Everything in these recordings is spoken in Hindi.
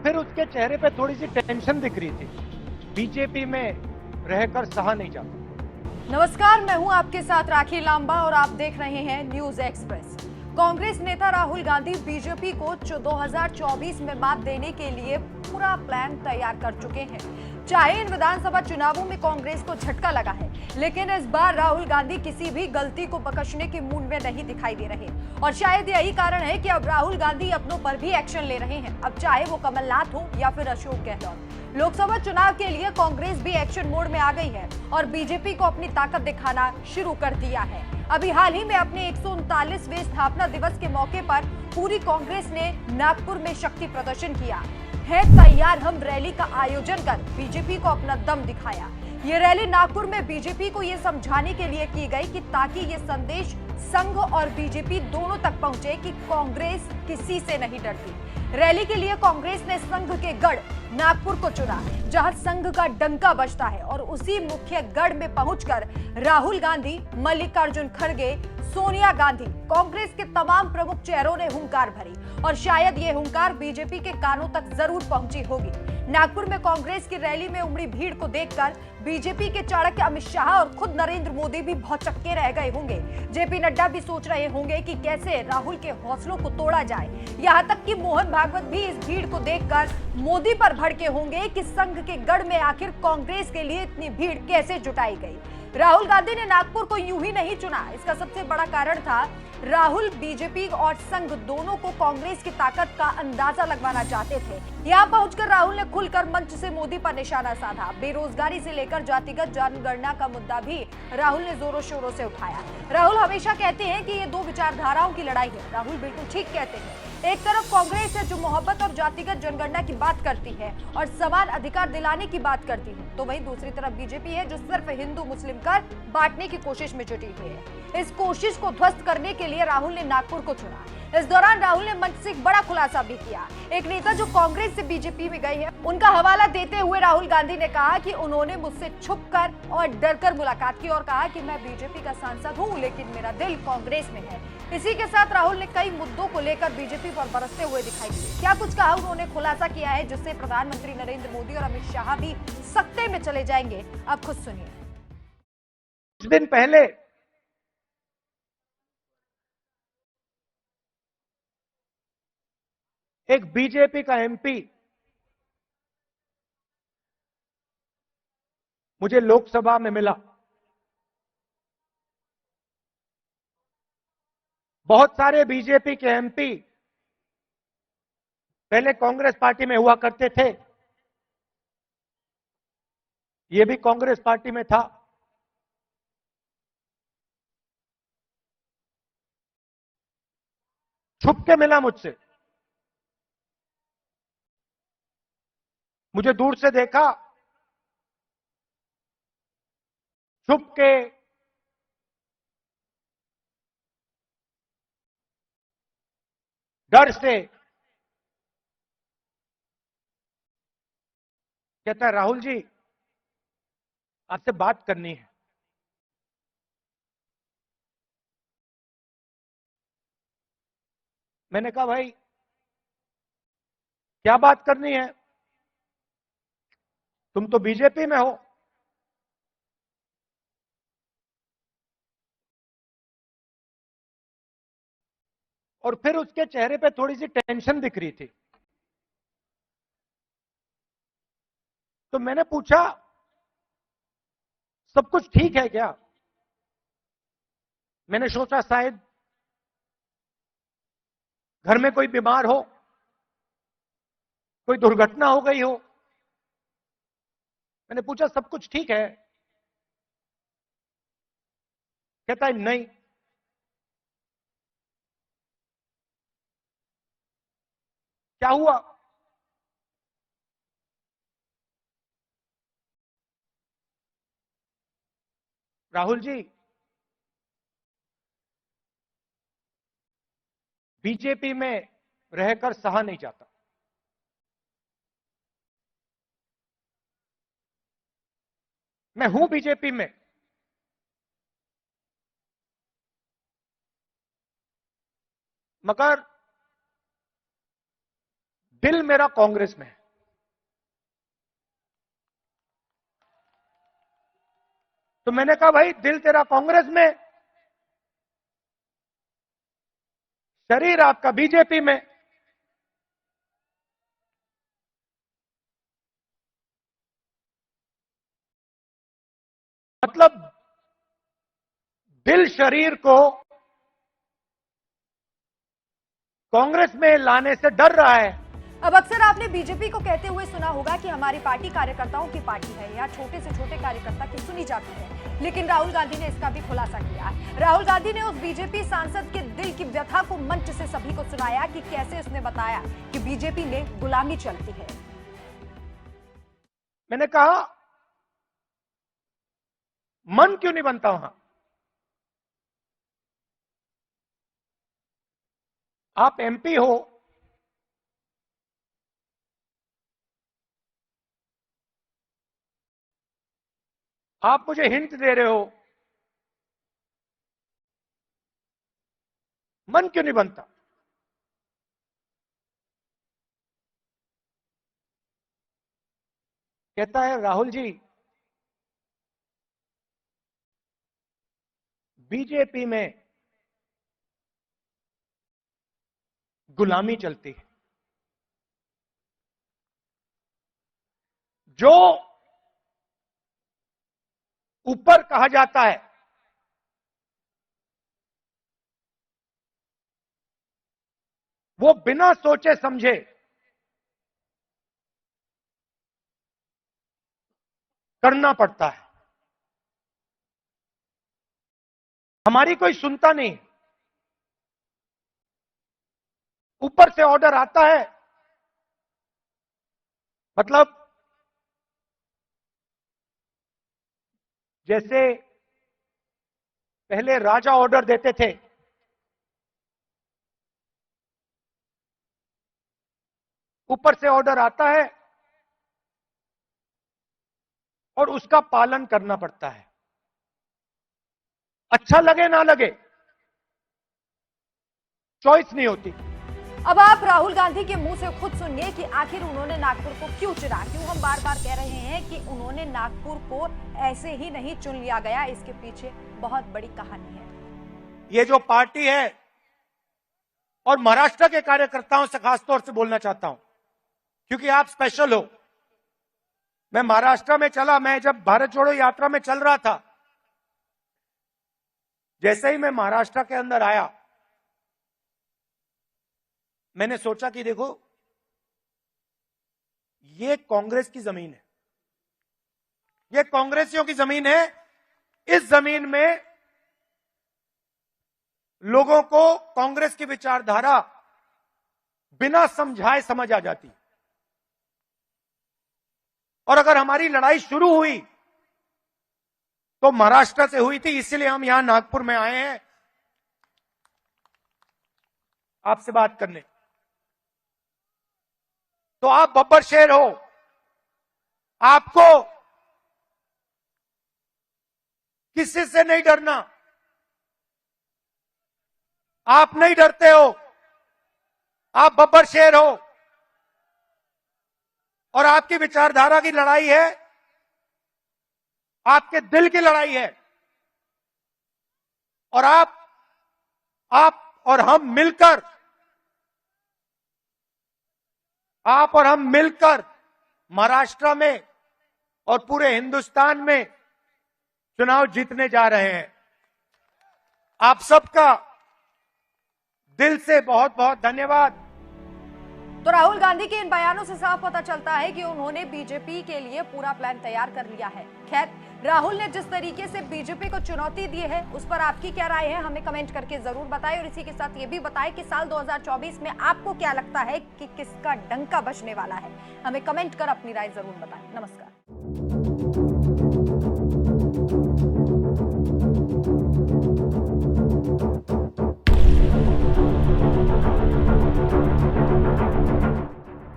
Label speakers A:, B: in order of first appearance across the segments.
A: फिर उसके चेहरे पे थोड़ी सी टेंशन दिख रही थी। बीजेपी में रहकर सहा नहीं जाता।
B: नमस्कार, मैं हूं आपके साथ राखी लांबा और आप देख रहे हैं न्यूज एक्सप्रेस। कांग्रेस नेता राहुल गांधी बीजेपी को 2024 में मात देने के लिए पूरा प्लान तैयार कर चुके हैं। चाहे इन विधानसभा चुनावों में कांग्रेस को झटका लगा है, लेकिन इस बार राहुल गांधी किसी भी गलती को बख्शने के मूड में नहीं दिखाई दे रहे और शायद यही कारण है कि अब राहुल गांधी अपनों पर भी एक्शन ले रहे हैं। अब चाहे वो कमलनाथ हो या फिर अशोक गहलोत, लोकसभा चुनाव के लिए कांग्रेस भी एक्शन मोड में आ गई है और बीजेपी को अपनी ताकत दिखाना शुरू कर दिया है। अभी हाल ही में अपने 139वें स्थापना दिवस के मौके पर पूरी कांग्रेस ने नागपुर में शक्ति प्रदर्शन किया है। तैयार हम रैली का आयोजन कर बीजेपी को अपना दम दिखाया। ये रैली नागपुर में बीजेपी को ये समझाने के लिए की गई कि ताकि ये संदेश संघ और बीजेपी दोनों तक पहुंचे कि कांग्रेस किसी से नहीं डरती। रैली के लिए कांग्रेस ने संघ के गढ़ नागपुर को चुना, जहां संघ का डंका बजता है और उसी मुख्य गढ़ में पहुंचकर राहुल गांधी, मल्लिकार्जुन खड़गे, सोनिया गांधी, कांग्रेस के तमाम प्रमुख चेहरों ने हुंकार भरी और शायद ये हुंकार बीजेपी के कानों तक जरूर पहुंची होगी। नागपुर में कांग्रेस की रैली में उमड़ी भीड़ को देखकर बीजेपी के चाणक्य अमित शाह और खुद नरेंद्र मोदी भी भौचक्के रह गए होंगे। जेपी नड्डा भी सोच रहे होंगे कि कैसे राहुल के हौसलों को तोड़ा जाए। यहां तक कि मोहन भागवत भी इस भीड़ को देखकर मोदी पर भड़के होंगे कि संघ के गढ़ में आखिर कांग्रेस के लिए इतनी भीड़ कैसे जुटाई गई। राहुल गांधी ने नागपुर को यूं ही नहीं चुना, इसका सबसे बड़ा कारण था राहुल बीजेपी और संघ दोनों को कांग्रेस की ताकत का अंदाजा लगवाना चाहते थे। यहां पहुंचकर राहुल ने खुलकर मंच से मोदी पर निशाना साधा। बेरोजगारी से लेकर जातिगत जनगणना का मुद्दा भी राहुल ने जोरों शोरों से उठाया। राहुल हमेशा कहते हैं कि ये दो विचारधाराओं की लड़ाई है। राहुल बिल्कुल ठीक कहते हैं। एक तरफ कांग्रेस है जो मोहब्बत और जातिगत जनगणना की बात करती है और समान अधिकार दिलाने की बात करती है, तो वहीं दूसरी तरफ बीजेपी है जो सिर्फ हिंदू मुस्लिम कर बांटने की कोशिश में जुटी हुई है। इस कोशिश को ध्वस्त करने के लिए राहुल ने नागपुर को चुना। इस दौरान राहुल ने मंच से एक बड़ा खुलासा भी किया। एक नेता जो कांग्रेस से बीजेपी में गए हैं, उनका हवाला देते हुए राहुल गांधी ने कहा कि उन्होंने मुझसे छुपकर और डरकर मुलाकात की और कहा कि मैं बीजेपी का सांसद हूं, लेकिन मेरा दिल कांग्रेस में है। इसी के साथ राहुल ने कई मुद्दों को लेकर बीजेपी पर बरसते हुए दिखाई दिए। क्या कुछ कहा उन्होंने, खुलासा किया है जिससे प्रधानमंत्री नरेंद्र मोदी और अमित शाह भी सख्ते में चले जाएंगे। अब खुद सुनिए।
A: कुछ दिन पहले एक बीजेपी का एमपी मुझे लोकसभा में मिला। बहुत सारे बीजेपी के एमपी पहले कांग्रेस पार्टी में हुआ करते थे, ये भी कांग्रेस पार्टी में था। छुप के मिला मुझसे, मुझे दूर से देखा, छुप के डर से कहता है राहुल जी आपसे बात करनी है। मैंने कहा भाई क्या बात करनी है, तुम तो बीजेपी में हो। और फिर उसके चेहरे पे थोड़ी सी टेंशन दिख रही थी। तो मैंने पूछा सब कुछ ठीक है क्या। मैंने सोचा शायद घर में कोई बीमार हो, कोई दुर्घटना हो गई हो। मैंने पूछा सब कुछ ठीक है। कहता है नहीं। क्या हुआ। राहुल जी बीजेपी में रहकर सहा नहीं जाता। मैं हूं बीजेपी में, मगर दिल मेरा कांग्रेस में है। तो मैंने कहा भाई दिल तेरा कांग्रेस में, शरीर आपका बीजेपी में। मतलब दिल शरीर को कांग्रेस में लाने से डर रहा है।
B: अब अक्सर आपने बीजेपी को कहते हुए सुना होगा कि हमारी पार्टी कार्यकर्ताओं की पार्टी है, या छोटे से छोटे कार्यकर्ता की सुनी जाती है, लेकिन राहुल गांधी ने इसका भी खुलासा किया। राहुल गांधी ने उस बीजेपी सांसद के दिल की व्यथा को मंच से सभी को सुनाया कि कैसे उसने बताया कि बीजेपी में गुलामी चलती है।
A: मैंने कहा मन क्यों नहीं बनता वहां? आप एमपी हो, आप मुझे हिंट दे रहे हो, मन क्यों नहीं बनता? कहता है राहुल जी, बीजेपी में गुलामी चलती है। जो ऊपर कहा जाता है वो बिना सोचे समझे करना पड़ता है। हमारी कोई सुनता नहीं। ऊपर से ऑर्डर आता है, मतलब जैसे पहले राजा ऑर्डर देते थे, ऊपर से ऑर्डर आता है और उसका पालन करना पड़ता है, अच्छा लगे ना लगे, चॉइस नहीं होती।
B: अब आप राहुल गांधी के मुंह से खुद सुनिए कि आखिर उन्होंने नागपुर को क्यों चुना। क्यों हम बार बार कह रहे हैं कि उन्होंने नागपुर को ऐसे ही नहीं चुन लिया गया, इसके पीछे बहुत बड़ी कहानी है।
A: ये जो पार्टी है, और महाराष्ट्र के कार्यकर्ताओं से खासतौर से बोलना चाहता हूं क्योंकि आप स्पेशल हो। मैं महाराष्ट्र में चला, मैं जब भारत जोड़ो यात्रा में चल रहा था, जैसे ही मैं महाराष्ट्र के अंदर आया, मैंने सोचा कि देखो ये कांग्रेस की जमीन है, ये कांग्रेसियों की जमीन है। इस जमीन में लोगों को कांग्रेस की विचारधारा बिना समझाए समझ आ जाती। और अगर हमारी लड़ाई शुरू हुई तो महाराष्ट्र से हुई थी, इसलिए हम यहां नागपुर में आए हैं आपसे बात करने। तो आप बब्बर शेर हो, आपको किसी से नहीं डरना। आप नहीं डरते हो, आप बब्बर शेर हो, और आपकी विचारधारा की लड़ाई है, आपके दिल की लड़ाई है। और आप और हम मिलकर, आप और हम मिलकर महाराष्ट्र में और पूरे हिंदुस्तान में चुनाव जीतने जा रहे हैं। आप सबका दिल से बहुत बहुत धन्यवाद।
B: तो राहुल गांधी के इन बयानों से साफ पता चलता है कि उन्होंने बीजेपी के लिए पूरा प्लान तैयार कर लिया है। खैर, राहुल ने जिस तरीके से बीजेपी को चुनौती दी है, उस पर आपकी क्या राय है, हमें कमेंट करके जरूर बताएं। और इसी के साथ ये भी बताएं कि साल 2024 में आपको क्या लगता है कि किसका डंका बजने वाला है। हमें कमेंट कर अपनी राय जरूर बताएं। नमस्कार।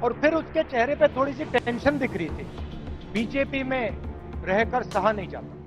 A: और फिर उसके चेहरे पे थोड़ी सी टेंशन दिख रही थी। बीजेपी में रहकर सहा नहीं जाता।